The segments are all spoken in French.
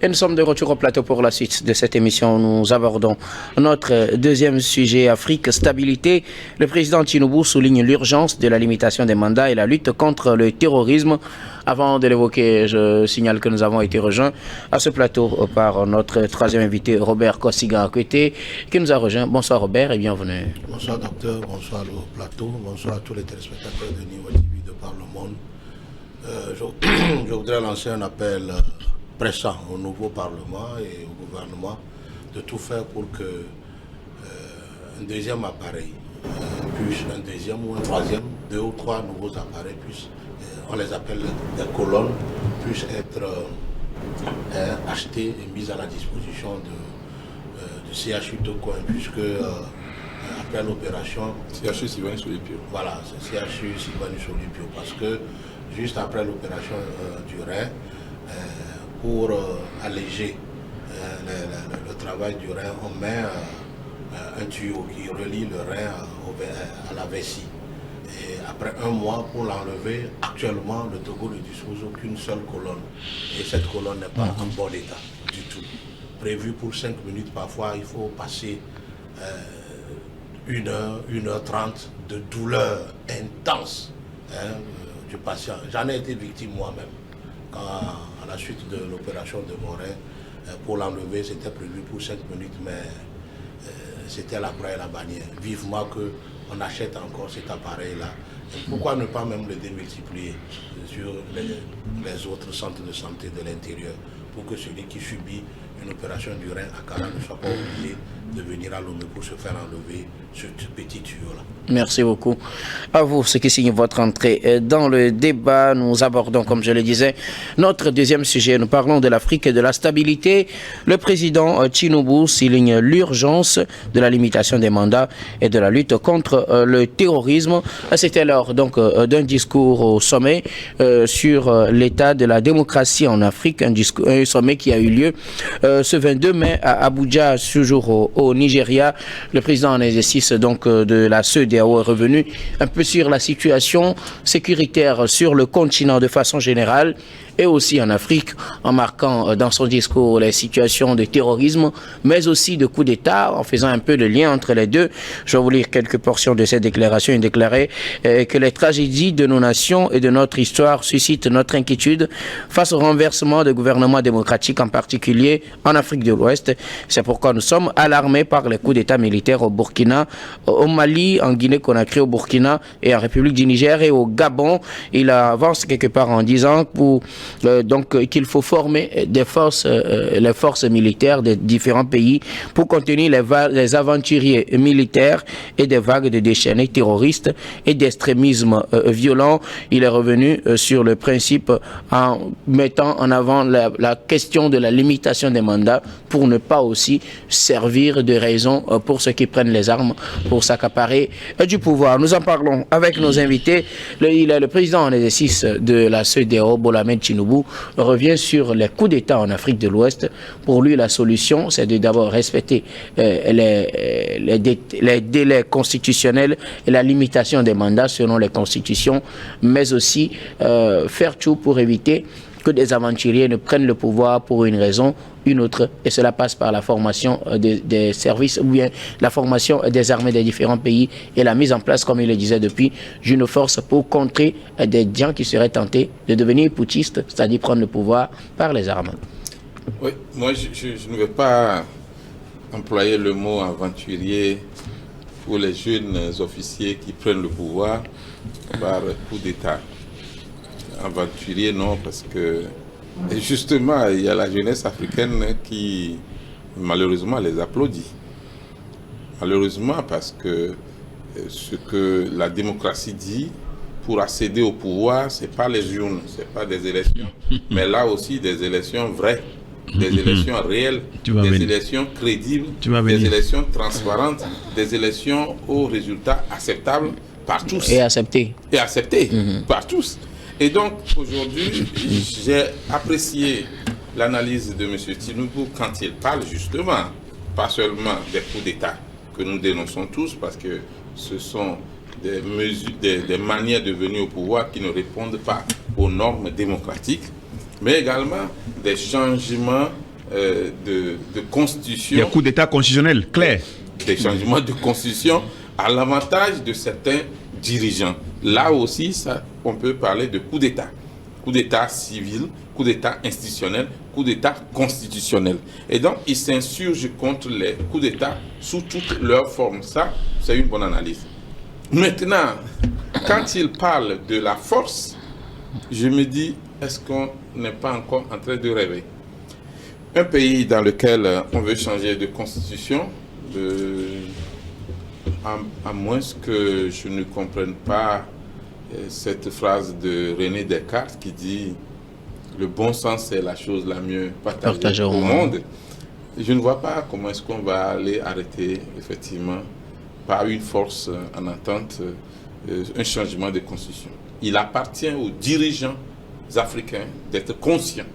Et nous sommes de retour au plateau pour la suite de cette émission. Nous abordons notre deuxième sujet, Afrique, stabilité. Le président Tinubu souligne l'urgence de la limitation des mandats et la lutte contre le terrorisme. Avant de l'évoquer, je signale que nous avons été rejoints à ce plateau par notre troisième invité, Robert Kosiga-Akwete, qui nous a rejoint. Bonsoir Robert et bienvenue. Bonsoir docteur, bonsoir au plateau, bonsoir à tous les téléspectateurs de Niveau TV de par le monde. Je voudrais lancer un appel pressant au nouveau Parlement et au gouvernement de tout faire pour que un deuxième appareil, un deuxième ou un troisième, 2 ou 3 nouveaux appareils puissent, on les appelle des colonnes, puissent être achetés et mis à la disposition de CHU Tokoin, puisque après l'opération... CHU Sylvanus Olympio. Voilà, c'est CHU Sylvanus Olympio, parce que juste après l'opération du rein, pour alléger le travail du rein, on met un tuyau qui relie le rein à la vessie. Et après 1 mois, pour l'enlever, actuellement, le Togo ne dispose qu'une seule colonne. Et cette colonne n'est pas en bon état du tout. Prévu pour 5 minutes, parfois, il faut passer 1h30 de douleur intense du patient. J'en ai été victime moi-même. Quand, à la suite de l'opération de mon rein, pour l'enlever, c'était prévu pour 5 minutes, mais c'était la croix et la bannière. Vivement qu'on achète encore cet appareil-là. Pourquoi ne pas même le démultiplier sur les autres centres de santé de l'intérieur, pour que celui qui subit une opération du rein à Kara ne soit pas obligé de venir à Lomé pour se faire enlever ce petit tuyau-là. Merci beaucoup. À vous, ce qui signe votre entrée dans le débat. Nous abordons, comme je le disais, notre deuxième sujet. Nous parlons de l'Afrique et de la stabilité. Le président Tinubu souligne l'urgence de la limitation des mandats et de la lutte contre le terrorisme. C'était lors donc d'un discours au sommet sur l'état de la démocratie en Afrique, un sommet qui a eu lieu ce 22 mai à Abuja, toujours au Nigeria. Le président en exercice donc de la CEDEAO est revenu un peu sur la situation sécuritaire sur le continent de façon générale et aussi en Afrique, en marquant dans son discours les situations de terrorisme, mais aussi de coup d'État, en faisant un peu de lien entre les deux. Je vais vous lire quelques portions de cette déclaration. Il déclarait que les tragédies de nos nations et de notre histoire suscitent notre inquiétude face au renversement de gouvernements démocratiques, en particulier en Afrique de l'Ouest. C'est pourquoi nous sommes alarmés par les coups d'État militaires au Burkina, au Mali, en Guinée-Conakry, au Burkina et en République du Niger et au Gabon. Il avance quelque part en disant donc qu'il faut former des forces, les forces militaires des différents pays pour contenir les aventuriers militaires et des vagues de déchaînés terroristes et d'extrémisme violent. Il est revenu sur le principe en mettant en avant la question de la limitation des mandats pour ne pas aussi servir de raison pour ceux qui prennent les armes pour s'accaparer du pouvoir. Nous en parlons avec nos invités. Il est le président en exercice de la CEDEAO, Bola Ahmed Tinubu, revient sur les coups d'État en Afrique de l'Ouest. Pour lui, la solution, c'est de d'abord respecter les délais constitutionnels et la limitation des mandats selon les constitutions, mais aussi faire tout pour éviter que des aventuriers ne prennent le pouvoir pour une raison ou une autre, et cela passe par la formation des services ou bien la formation des armées des différents pays et la mise en place, comme il le disait depuis, d'une force pour contrer des gens qui seraient tentés de devenir putschistes, c'est-à-dire prendre le pouvoir par les armes. Oui, moi je ne vais pas employer le mot aventurier pour les jeunes officiers qui prennent le pouvoir par coup d'État. Aventurier, non, parce que justement, il y a la jeunesse africaine qui, malheureusement, les applaudit. Malheureusement, parce que ce que la démocratie dit, pour accéder au pouvoir, ce n'est pas les urnes, ce n'est pas des élections, mais là aussi des élections vraies, des élections réelles, des élections crédibles, des élections transparentes, des élections aux résultats acceptables par tous. Et acceptés. Et acceptés par tous. Et donc, aujourd'hui, j'ai apprécié l'analyse de M. Tinubu quand il parle justement, pas seulement des coups d'État que nous dénonçons tous, parce que ce sont des mesures, des manières de venir au pouvoir qui ne répondent pas aux normes démocratiques, mais également des changements de constitution. Des coups d'État constitutionnels, clairs. Des changements de constitution à l'avantage de certains dirigeants. Là aussi, on peut parler de coup d'État. Coup d'État civil, coup d'État institutionnel, coup d'État constitutionnel. Et donc, ils s'insurgent contre les coups d'État sous toutes leurs formes. Ça, c'est une bonne analyse. Maintenant, quand ils parlent de la force, je me dis, est-ce qu'on n'est pas encore en train de rêver? Un pays dans lequel on veut changer de constitution, à moins que je ne comprenne pas cette phrase de René Descartes qui dit « Le bon sens est la chose la mieux partagée au monde ». Je ne vois pas comment est-ce qu'on va aller arrêter, effectivement, par une force en entente, un changement de constitution. Il appartient aux dirigeants africains d'être conscients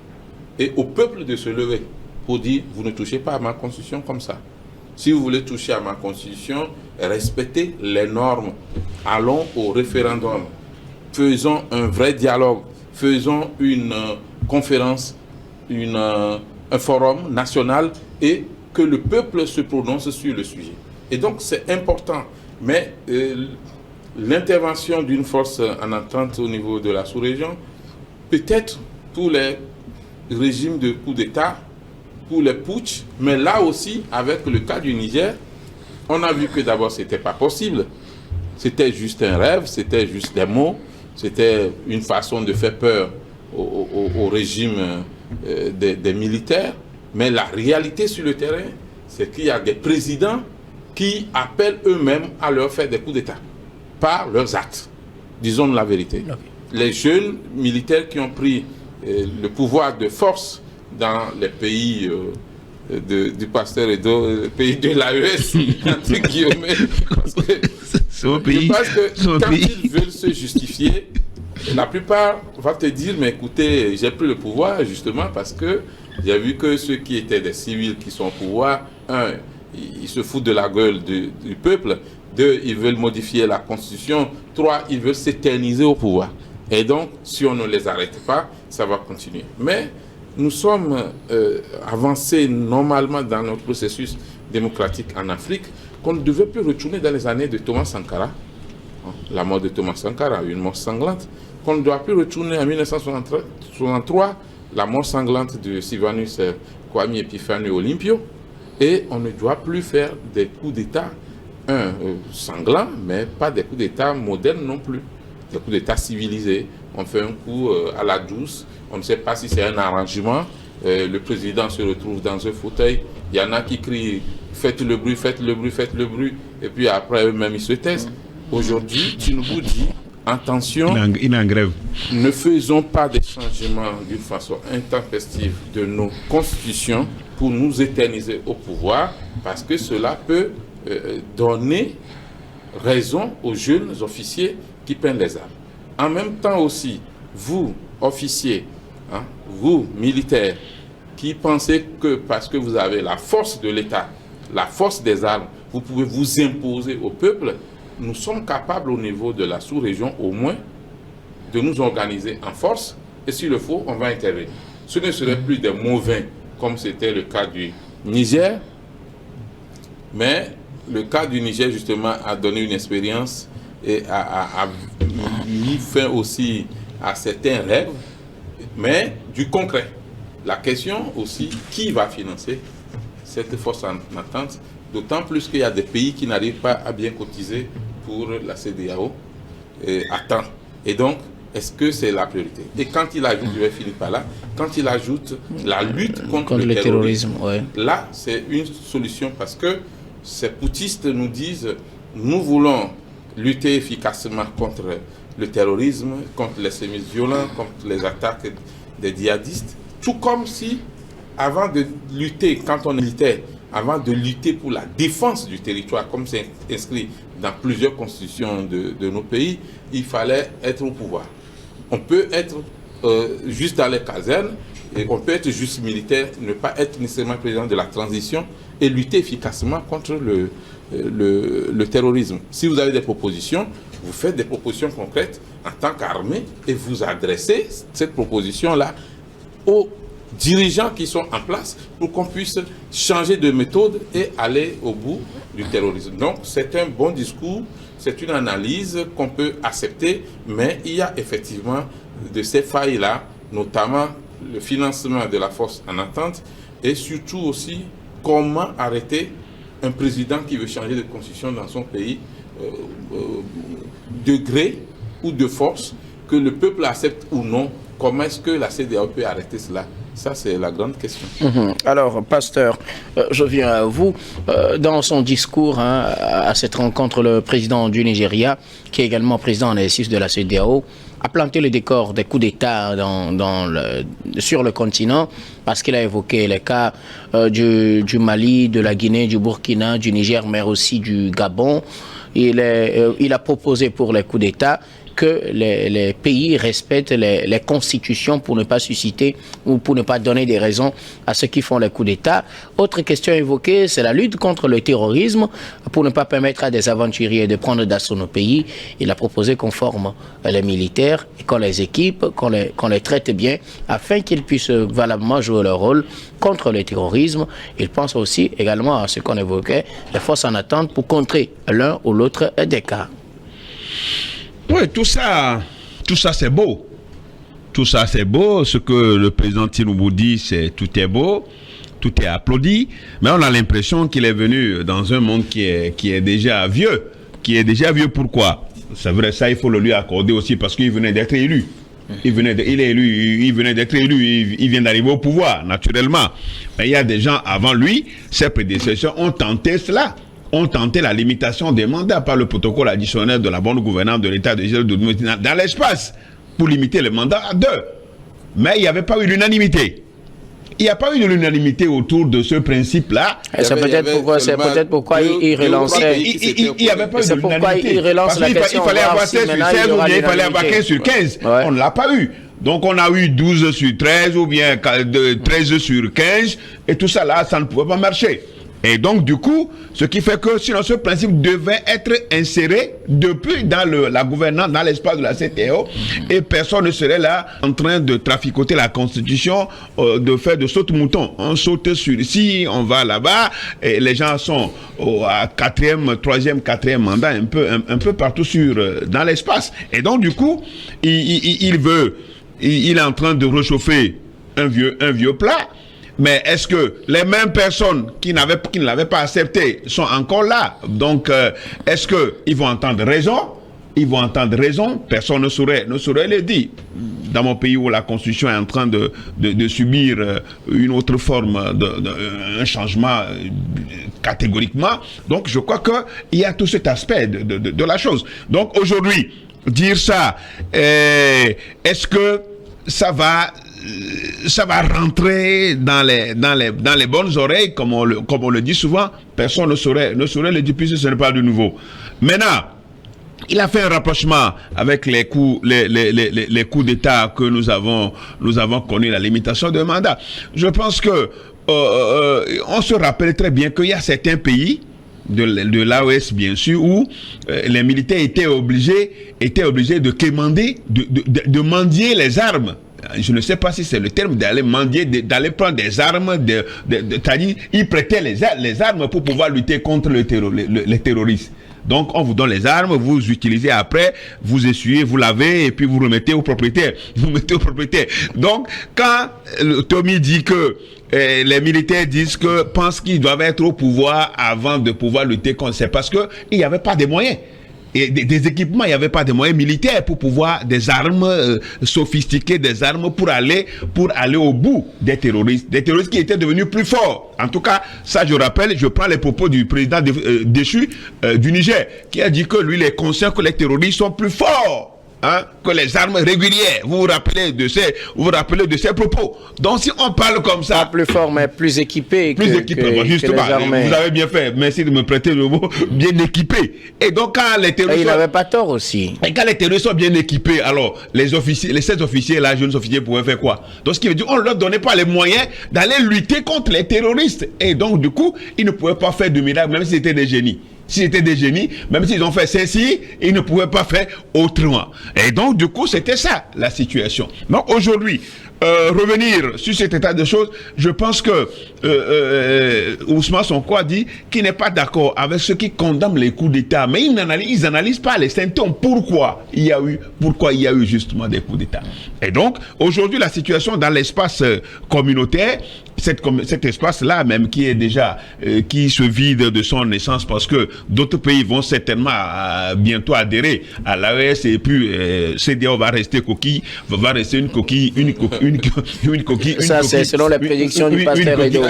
et au peuple de se lever pour dire « Vous ne touchez pas à ma constitution comme ça ». Si vous voulez toucher à ma constitution, respectez les normes. Allons au référendum. Faisons un vrai dialogue. Faisons une conférence, un forum national et que le peuple se prononce sur le sujet. Et donc c'est important. Mais l'intervention d'une force en entente au niveau de la sous-région, peut-être pour les régimes de coup d'État, pour les putsch, mais là aussi, avec le cas du Niger, on a vu que d'abord, ce n'était pas possible. C'était juste un rêve, c'était juste des mots, c'était une façon de faire peur au régime des militaires. Mais la réalité sur le terrain, c'est qu'il y a des présidents qui appellent eux-mêmes à leur faire des coups d'État, par leurs actes. Disons la vérité. Les jeunes militaires qui ont pris le pouvoir de force dans les pays du pasteur Edo, pays de l'AES, entre guillemets. Je pense que quand ils veulent se justifier, la plupart vont te dire, mais écoutez, j'ai pris le pouvoir justement parce que j'ai vu que ceux qui étaient des civils qui sont au pouvoir, un, ils se foutent de la gueule du peuple, deux, ils veulent modifier la constitution, trois, ils veulent s'éterniser au pouvoir. Et donc, si on ne les arrête pas, ça va continuer. Mais nous sommes avancés normalement dans notre processus démocratique en Afrique, qu'on ne devait plus retourner dans les années de Thomas Sankara, la mort de Thomas Sankara, une mort sanglante, qu'on ne doit plus retourner en 1963, la mort sanglante de Sylvanus Kwame Epiphane Olympio, et on ne doit plus faire des coups d'État sanglants, mais pas des coups d'État modernes non plus, des coups d'État civilisés. On fait un coup à la douce, on ne sait pas si c'est un arrangement, le président se retrouve dans un fauteuil, il y en a qui crient « faites le bruit, faites le bruit, faites le bruit », et puis après eux-mêmes ils se taisent. Aujourd'hui, Tinubu dit « attention, il est en grève. Ne faisons pas des changements d'une façon intempestive de nos constitutions pour nous éterniser au pouvoir, parce que cela peut donner raison aux jeunes officiers qui prennent les armes. » En même temps aussi, vous, officiers, vous, militaires, qui pensez que parce que vous avez la force de l'État, la force des armes, vous pouvez vous imposer au peuple, nous sommes capables au niveau de la sous-région au moins de nous organiser en force et s'il le faut, on va intervenir. Ce ne serait plus des mauvais comme c'était le cas du Niger, mais le cas du Niger justement a donné une expérience et a mis fin aussi à certains rêves, mais du concret. La question aussi, qui va financer cette force en attente, d'autant plus qu'il y a des pays qui n'arrivent pas à bien cotiser pour la CEDEAO à temps. Et donc, est-ce que c'est la priorité? Et quand il ajoute, je vais finir par là, quand il ajoute la lutte contre le terrorisme, ouais. Là, c'est une solution parce que ces poutistes nous disent, nous voulons lutter efficacement contre le terrorisme, contre les sévices violents, contre les attaques des djihadistes, tout comme si, avant de lutter, quand on était, avant de lutter pour la défense du territoire, comme c'est inscrit dans plusieurs constitutions de nos pays, il fallait être au pouvoir. On peut être juste dans les casernes, et on peut être juste militaire, ne pas être nécessairement président de la transition et lutter efficacement contre le terrorisme. Si vous avez des propositions, vous faites des propositions concrètes en tant qu'armée et vous adressez cette proposition-là aux dirigeants qui sont en place pour qu'on puisse changer de méthode et aller au bout du terrorisme. Donc c'est un bon discours, c'est une analyse qu'on peut accepter, mais il y a effectivement de ces failles-là, notamment le financement de la force en attente et surtout aussi comment arrêter un président qui veut changer de constitution dans son pays de gré ou de force, que le peuple accepte ou non. Comment est-ce que la CEDEAO peut arrêter cela? Ça, c'est la grande question. Alors, pasteur, je viens à vous. Dans son discours à cette rencontre, le président du Nigeria, qui est également président en exercice de la CEDEAO, a planté le décor des coups d'État sur le continent, parce qu'il a évoqué les cas du Mali, de la Guinée, du Burkina, du Niger, mais aussi du Gabon. Il a proposé pour les coups d'État que les pays respectent les constitutions pour ne pas susciter ou pour ne pas donner des raisons à ceux qui font les coups d'État. Autre question évoquée, c'est la lutte contre le terrorisme pour ne pas permettre à des aventuriers de prendre d'assaut nos pays. Il a proposé qu'on forme les militaires et qu'on les équipe, qu'on les traite bien afin qu'ils puissent valablement jouer leur rôle contre le terrorisme. Il pense aussi également à ce qu'on évoquait, les forces en attente pour contrer l'un ou l'autre des cas. Oui, tout ça c'est beau. Tout ça c'est beau. Ce que le président Tinubu dit, c'est tout est beau, tout est applaudi. Mais on a l'impression qu'il est venu dans un monde qui est déjà vieux. Qui est déjà vieux, pourquoi? C'est vrai, ça il faut le lui accorder aussi parce qu'il venait d'être élu. Il venait d'être élu, il vient d'arriver au pouvoir, naturellement. Mais il y a des gens avant lui, ses prédécesseurs ont tenté cela. Ont tenté la limitation des mandats par le protocole additionnel de la bonne gouvernance de l'État dans l'espace pour limiter les mandats à 2. Mais il n'y avait pas eu l'unanimité. Il n'y a pas eu de l'unanimité autour de ce principe-là. C'est peut-être pourquoi il relançait. Il n'y avait pas eu de l'unanimité. C'est pourquoi il relance la question. Il fallait avoir 16 sur 16 ou bien il fallait avoir 15 sur 15. Ouais. On ne l'a pas eu. Donc on a eu 12 sur 13 ou bien 13 sur 15. Et tout ça là, ça ne pouvait pas marcher. Et donc, du coup, ce qui fait que sinon ce principe devait être inséré depuis dans la gouvernance, dans l'espace de la CEDEAO, et personne ne serait là en train de traficoter la Constitution, de faire de saute-mouton. On saute sur ici, on va là-bas, et les gens sont à 3e, 4e mandat, un peu partout dans l'espace. Et donc, du coup, il est en train de réchauffer un vieux plat. Mais est-ce que les mêmes personnes qui ne l'avaient pas accepté sont encore là? Donc, est-ce qu'ils vont entendre raison? Ils vont entendre raison. Personne ne saurait le dire. Dans mon pays où la Constitution est en train de subir une autre forme, un changement catégoriquement. Donc, je crois qu'il y a tout cet aspect de la chose. Donc, aujourd'hui, dire ça, est-ce que ça va rentrer dans les bonnes oreilles, comme on le dit souvent? Personne ne saurait le dire puisque ce n'est pas de nouveau. Maintenant, il a fait un rapprochement avec les coups d'État que nous avons connus, la limitation de mandat. Je pense que on se rappelle très bien qu'il y a certains pays de l'AOS bien sûr où les militaires étaient obligés de quémander, de mendier les armes. Je ne sais pas si c'est le terme d'aller mendier, d'aller prendre des armes, c'est-à-dire ils prêtaient les armes pour pouvoir lutter contre les terroristes. Donc on vous donne les armes, vous utilisez après, vous essuyez, vous lavez et puis vous remettez au propriétaire. Donc quand Tommy dit que les militaires pensent qu'ils doivent être au pouvoir avant de pouvoir lutter contre, c'est parce que il n'y avait pas de moyens. Et des équipements, il n'y avait pas de moyens militaires pour pouvoir, des armes sophistiquées, des armes pour aller au bout des terroristes qui étaient devenus plus forts. En tout cas, ça je rappelle, je prends les propos du président déchu du Niger, qui a dit que lui, il est conscient que les terroristes sont plus forts que les armes régulières. Vous vous rappelez de ces propos. Donc si on parle comme ça, pas plus fort mais plus équipé. Justement, vous avez bien fait. Merci de me prêter le mot, bien équipé. Et donc quand les terroristes, il n'avait pas tort aussi. Et quand les terroristes sont bien équipés, alors les 7 officiers, là, jeunes officiers pouvaient faire quoi? Donc ce qui veut dire, on ne leur donnait pas les moyens d'aller lutter contre les terroristes. Et donc du coup, ils ne pouvaient pas faire de miracle, même si c'était des génies. S'ils étaient des génies, même s'ils ont fait ceci, ils ne pouvaient pas faire autrement. Et donc, du coup, c'était ça, la situation. Donc, aujourd'hui, revenir sur cet état de choses, je pense que Ousmane Sonko a dit qu'il n'est pas d'accord avec ceux qui condamnent les coups d'État, mais ils n'analysent pas les symptômes. Pourquoi il y a eu justement des coups d'État. Et donc, aujourd'hui, la situation dans l'espace communautaire, cet espace-là même qui est déjà, qui se vide de son essence parce que d'autres pays vont certainement bientôt adhérer à l'AES et puis CEDEAO va rester une coquille. Ça, c'est selon les prédictions du pasteur Edo.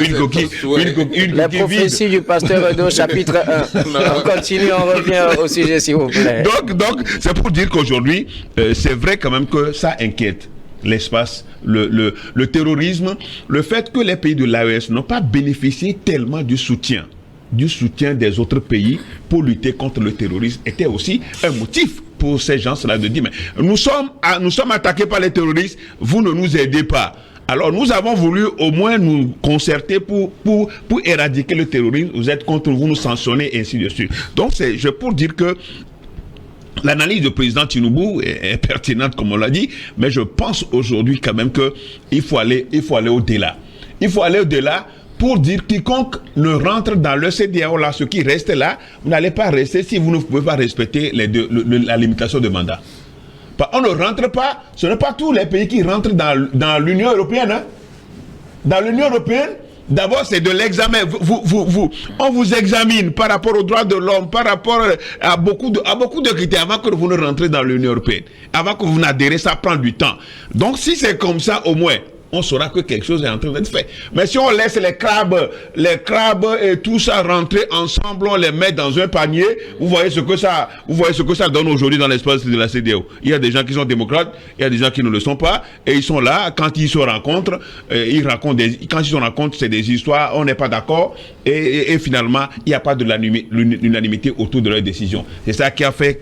La prophétie du pasteur Edo, chapitre 1. On continue, on revient au sujet, s'il vous plaît. Donc, c'est pour dire qu'aujourd'hui, c'est vrai quand même que ça inquiète l'espace, le terrorisme, le fait que les pays de l'AES n'ont pas bénéficié tellement du soutien des autres pays pour lutter contre le terrorisme était aussi un motif pour ces gens-là de dire, mais nous sommes attaqués par les terroristes, vous ne nous aidez pas. Alors nous avons voulu au moins nous concerter pour éradiquer le terrorisme, vous êtes contre, vous nous sanctionnez, et ainsi de suite. Donc c'est pour dire que l'analyse du président Tinubu est pertinente, comme on l'a dit, mais je pense aujourd'hui quand même qu'il faut aller au-delà. Il faut aller au-delà pour dire quiconque ne rentre dans le CEDEAO là, ce qui reste là, vous n'allez pas rester si vous ne pouvez pas respecter la limitation de mandat. On ne rentre pas, ce n'est pas tous les pays qui rentrent dans l'Union européenne. Hein. Dans l'Union européenne, d'abord, c'est de l'examen. On vous examine par rapport aux droits de l'homme, par rapport à beaucoup de critères avant que vous ne rentrez dans l'Union européenne. Avant que vous n'adhérez, ça prend du temps. Donc, si c'est comme ça, au moins, on saura que quelque chose est en train d'être fait. Mais si on laisse les crabes et tout ça rentrer ensemble, on les met dans un panier, vous voyez ce que ça donne aujourd'hui dans l'espace de la CEDEAO. Il y a des gens qui sont démocrates, il y a des gens qui ne le sont pas, et ils sont là, quand ils se rencontrent, quand ils se rencontrent, c'est des histoires, on n'est pas d'accord, et finalement, il n'y a pas de l'unanimité autour de leurs décisions. C'est ça qui a fait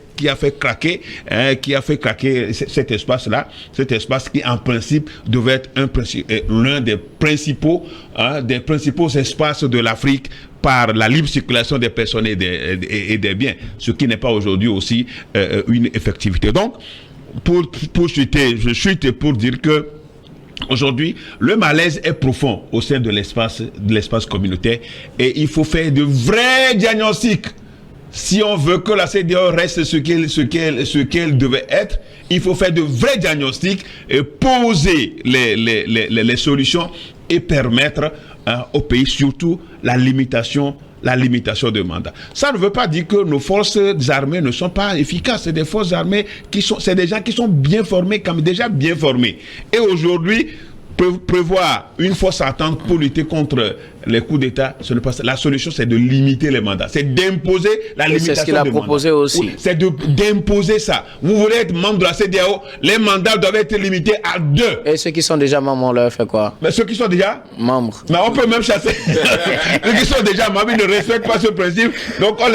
craquer cet espace-là, cet espace qui en principe devait être l'un des principaux espaces de l'Afrique par la libre circulation des personnes et des biens, ce qui n'est pas aujourd'hui aussi une effectivité. Donc, pour chuter, je chute pour dire que aujourd'hui, le malaise est profond au sein de l'espace communautaire et il faut faire de vrais diagnostics. Si on veut que la CEDEAO reste ce qu'elle devait être, il faut faire de vrais diagnostics et poser les solutions et permettre au pays surtout la limitation de mandat. Ça ne veut pas dire que nos forces armées ne sont pas efficaces. C'est des forces armées c'est des gens qui sont bien formés, déjà bien formés. Et aujourd'hui, prévoir une force attente pour lutter contre les coups d'État, ce n'est pas ça. La solution, c'est de limiter les mandats. C'est d'imposer la limitation c'est ce qu'il a proposé aussi. C'est d'imposer ça. Vous voulez être membre de la CEDEAO, les mandats doivent être limités à 2. Et ceux qui sont déjà membres, on leur fait quoi? Mais ceux qui sont déjà membres. Mais on peut même chasser. Ceux qui sont déjà membres, ils ne respectent pas ce principe. Donc on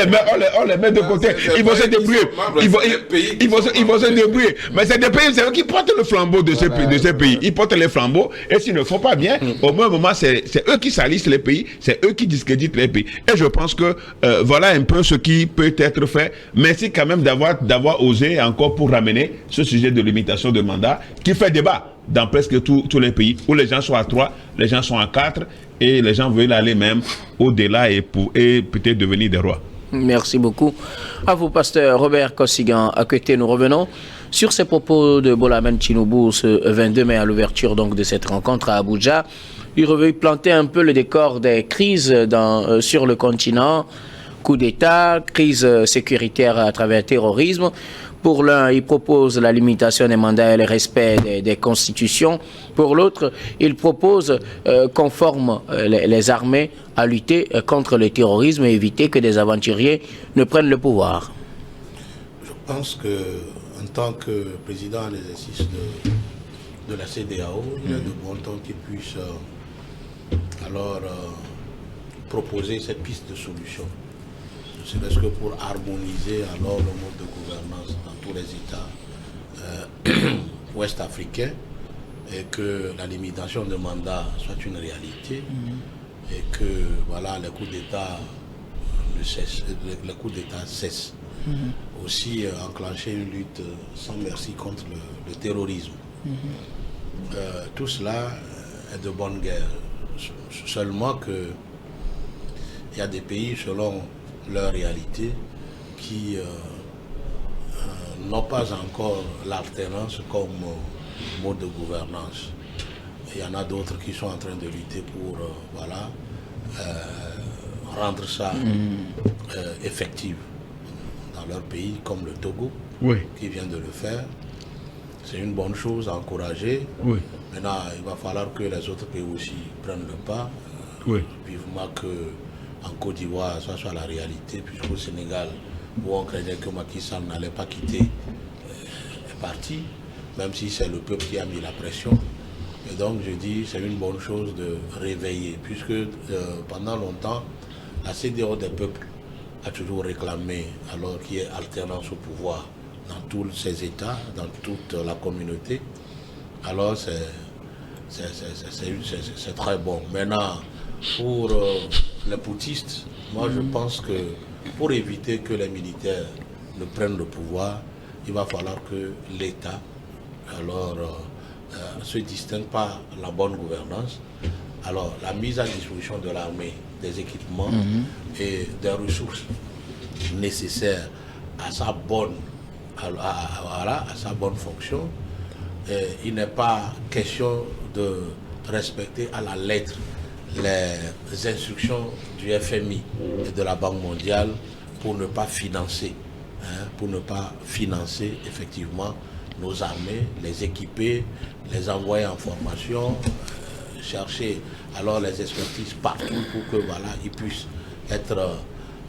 les met de côté. Ils vont se débrouiller. Ils vont se débrouiller. Mais c'est des pays, c'est eux qui portent le flambeau de ces pays. Ils portent les flambeaux. Et s'ils ne font pas bien, au même moment, c'est eux qui salissent les pays, c'est eux qui discréditent les pays. Et je pense que voilà un peu ce qui peut être fait. Merci quand même d'avoir osé encore pour ramener ce sujet de limitation de mandat qui fait débat dans presque tous les pays où les gens sont à 3, les gens sont à 4 et les gens veulent aller même au-delà et peut-être devenir des rois. Merci beaucoup. À vous, pasteur Robert Kosigan. À côté, nous revenons sur ces propos de Bola Ahmed Tinubu ce 22 mai à l'ouverture donc de cette rencontre à Abuja. Il veut planter un peu le décor des crises sur le continent, coup d'État, crise sécuritaire à travers le terrorisme. Pour l'un, il propose la limitation des mandats et le respect des constitutions. Pour l'autre, il propose qu'on forme les armées à lutter contre le terrorisme et éviter que des aventuriers ne prennent le pouvoir. Je pense que en tant que président en exercice de la CEDEAO, il est de bon temps qu'il puisse proposer cette piste de solution. Ne serait-ce que pour harmoniser alors le mode de gouvernance dans tous les États ouest-africains et que la limitation de mandat soit une réalité et que voilà, les coups d'État ne le coup d'État cesse. Aussi enclencher une lutte sans merci contre le terrorisme. Tout cela est de bonne guerre. Seulement que il y a des pays, selon leur réalité, qui n'ont pas encore l'alternance comme mode de gouvernance. Il y en a d'autres qui sont en train de lutter pour rendre ça effectif dans leur pays, comme le Togo, qui vient de le faire. C'est une bonne chose à encourager. Maintenant, il va falloir que les autres pays aussi prennent le pas. Vivement qu'en Côte d'Ivoire, ça soit la réalité, puisqu'au Sénégal, où on craignait que Macky Sall n'allait pas quitter, est parti, même si c'est le peuple qui a mis la pression. Et donc, je dis, c'est une bonne chose de réveiller, puisque pendant longtemps, la CEDEAO des peuples a toujours réclamé, alors qu'il y ait alternance au pouvoir dans tous ces États, dans toute la communauté. Alors, c'est très bon. Maintenant, pour les poutistes, moi je pense que pour éviter que les militaires ne prennent le pouvoir, il va falloir que l'État se distingue par la bonne gouvernance. Alors la mise à disposition de l'armée, des équipements et des ressources nécessaires à sa bonne, à sa bonne fonction. Il n'est pas question de respecter à la lettre les instructions du FMI et de la Banque mondiale pour ne pas financer, effectivement nos armées, les équiper, les envoyer en formation, chercher alors les expertises partout pour que ils puissent être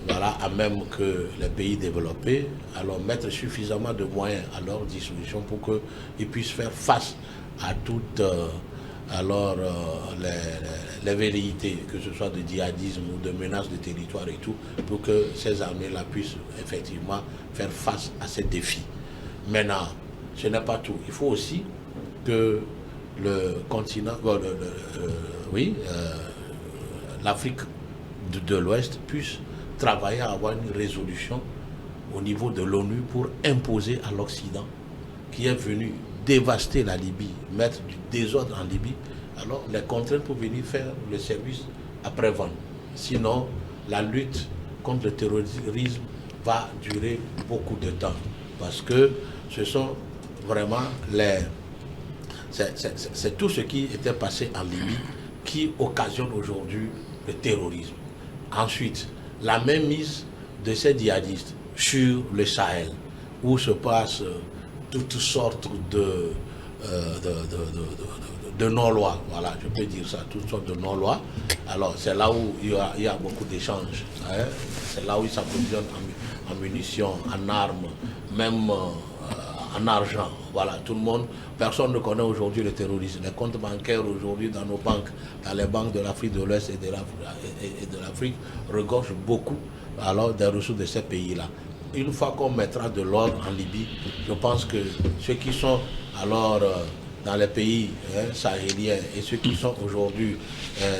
à même que les pays développés, alors mettre suffisamment de moyens à leur disposition pour qu'ils puissent faire face à toutes les velléités, que ce soit de djihadisme ou de menaces de territoire et tout, pour que ces armées-là puissent effectivement faire face à ces défis. Maintenant, ce n'est pas tout. Il faut aussi que le continent, l'Afrique de l'Ouest puisse travailler à avoir une résolution au niveau de l'ONU pour imposer à l'Occident, qui est venu dévaster la Libye, mettre du désordre en Libye, alors les contraintes pour venir faire le service après-vente. Sinon, la lutte contre le terrorisme va durer beaucoup de temps, parce que ce sont vraiment c'est tout ce qui était passé en Libye qui occasionne aujourd'hui le terrorisme. Ensuite, la mainmise de ces djihadistes sur le Sahel, où se passent toutes sortes de non-lois, voilà, je peux dire ça, toutes sortes de non-lois. Alors, c'est là où il y a beaucoup d'échanges, c'est là où ils s'approvisionnent en munitions, en armes, même en argent. Voilà, tout le monde, personne ne connaît aujourd'hui le terrorisme. Les comptes bancaires aujourd'hui dans nos banques, dans les banques de l'Afrique de l'Ouest et de l'Afrique, regorgent beaucoup alors des ressources de ces pays-là. Une fois qu'on mettra de l'ordre en Libye, je pense que ceux qui sont alors dans les pays sahéliens et ceux qui sont aujourd'hui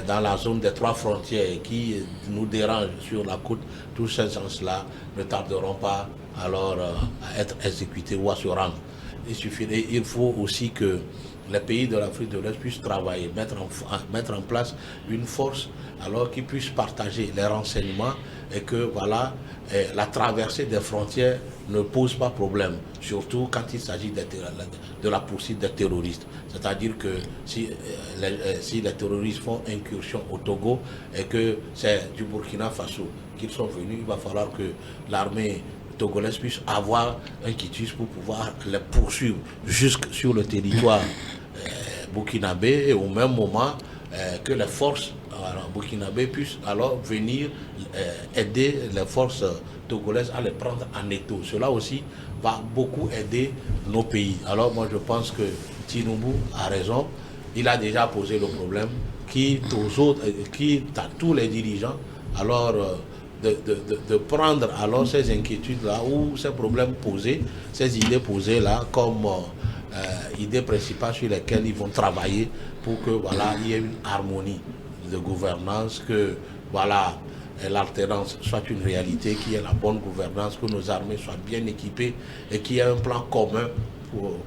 dans la zone des 3 frontières et qui nous dérangent sur la côte, tous ces gens-là ne tarderont pas alors à être exécutés ou à se rendre. Il faut aussi que les pays de l'Afrique de l'Est puissent travailler, mettre en place une force alors qu'ils puissent partager les renseignements et que la traversée des frontières ne pose pas problème, surtout quand il s'agit de la poursuite des terroristes. C'est-à-dire que si les terroristes font incursion au Togo et que c'est du Burkina Faso qu'ils sont venus, il va falloir que l'armée togolaise puisse avoir un quitus pour pouvoir les poursuivre jusque sur le territoire burkinabé et au même moment que les forces burkinabé puissent alors venir aider les forces togolaises à les prendre en étau. Cela aussi va beaucoup aider nos pays. Alors moi je pense que Tinubu a raison, il a déjà posé le problème qui à tous les dirigeants alors de prendre alors ces inquiétudes-là ou ces problèmes posés, ces idées posées-là comme idées principales sur lesquelles ils vont travailler pour que il y ait une harmonie de gouvernance, que l'alternance soit une réalité, qu'il y ait la bonne gouvernance, que nos armées soient bien équipées et qu'il y ait un plan commun pour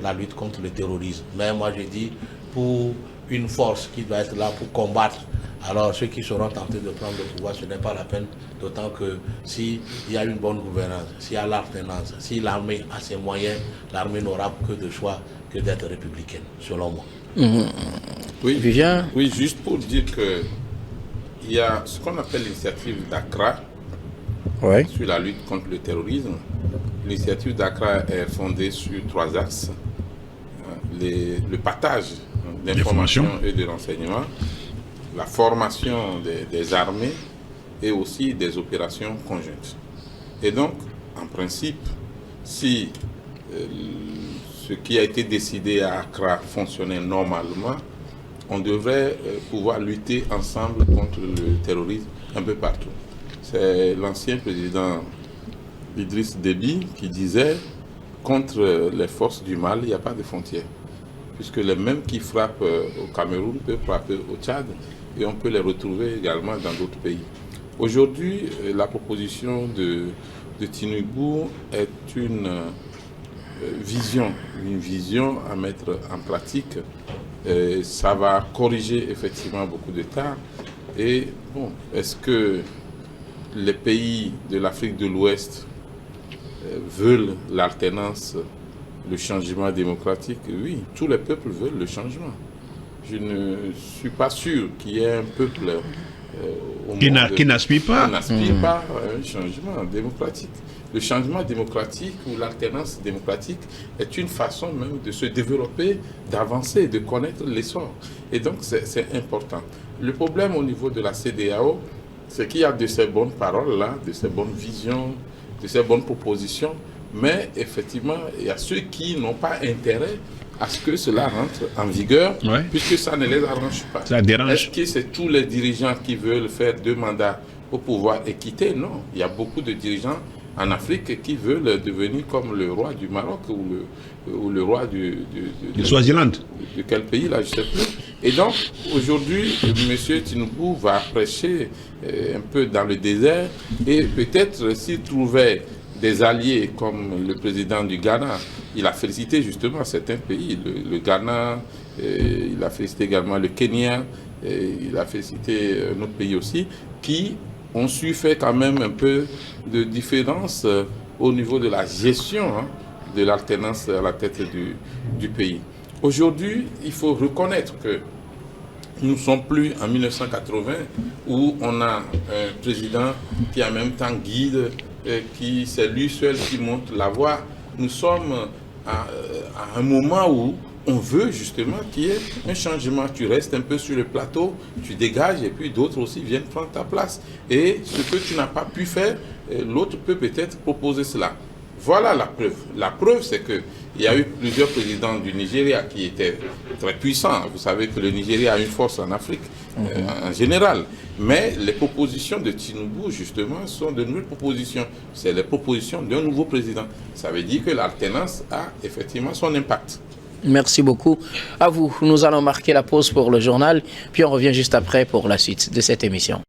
la lutte contre le terrorisme. Mais moi je dis, pour une force qui doit être là pour combattre, alors ceux qui seront tentés de prendre le pouvoir, ce n'est pas la peine, d'autant que s'il y a une bonne gouvernance, s'il y a l'alternance, si l'armée a ses moyens, l'armée n'aura que de choix que d'être républicaine, selon moi. Oui, Vivien? oui, juste pour dire que il y a ce qu'on appelle l'initiative d'Accra Oui. sur la lutte contre le terrorisme. L'initiative d'Accra est fondée sur 3 axes. Le partage d'informations et de renseignements, la formation des armées et aussi des opérations conjointes. Et donc, en principe, si ce qui a été décidé à Accra fonctionnait normalement, on devrait pouvoir lutter ensemble contre le terrorisme un peu partout. C'est l'ancien président Idriss Déby qui disait contre les forces du mal, il n'y a pas de frontières. Puisque les mêmes qui frappent au Cameroun peuvent frapper au Tchad et on peut les retrouver également dans d'autres pays. Aujourd'hui, la proposition de Tinubu est une vision à mettre en pratique. Ça va corriger effectivement beaucoup de tard. Et bon, est-ce que les pays de l'Afrique de l'Ouest veulent l'alternance, le changement démocratique? Oui, tous les peuples veulent le changement. Je ne suis pas sûr qu'il y ait un peuple qui n'aspire pas à un changement démocratique. Le changement démocratique ou l'alternance démocratique est une façon même de se développer, d'avancer, de connaître l'essor. Et donc c'est important. Le problème au niveau de la CEDEAO, c'est qu'il y a de ces bonnes paroles-là, de ces bonnes visions, de ces bonnes propositions, mais effectivement, il y a ceux qui n'ont pas intérêt à ce que cela rentre en vigueur, puisque ça ne les arrange pas. Ça dérange. Est-ce que c'est tous les dirigeants qui veulent faire 2 mandats pour pouvoir quitter? Non, il y a beaucoup de dirigeants en Afrique qui veulent devenir comme le roi du Maroc ou le roi de Swaziland. De quel pays là, je ne sais plus. Et donc, aujourd'hui, M. Tinubu va prêcher un peu dans le désert et peut-être s'il trouvait des alliés comme le président du Ghana, il a félicité justement certains pays, le Ghana, il a félicité également le Kenya, il a félicité un autre pays aussi, qui ont su faire quand même un peu de différence au niveau de la gestion de l'alternance à la tête du pays. Aujourd'hui, il faut reconnaître que nous ne sommes plus en 1980 où on a un président qui en même temps guide, qui c'est lui seul qui montre la voie. Nous sommes à un moment où on veut justement qu'il y ait un changement. Tu restes un peu sur le plateau, tu dégages et puis d'autres aussi viennent prendre ta place. Et ce que tu n'as pas pu faire, l'autre peut peut-être proposer cela. Voilà la preuve. La preuve, c'est qu'il y a eu plusieurs présidents du Nigeria qui étaient très puissants. Vous savez que le Nigeria a une force en Afrique, en général. Mais les propositions de Tinubu, justement, sont de nouvelles propositions. C'est les propositions d'un nouveau président. Ça veut dire que l'alternance a effectivement son impact. Merci beaucoup. À vous. Nous allons marquer la pause pour le journal, puis on revient juste après pour la suite de cette émission.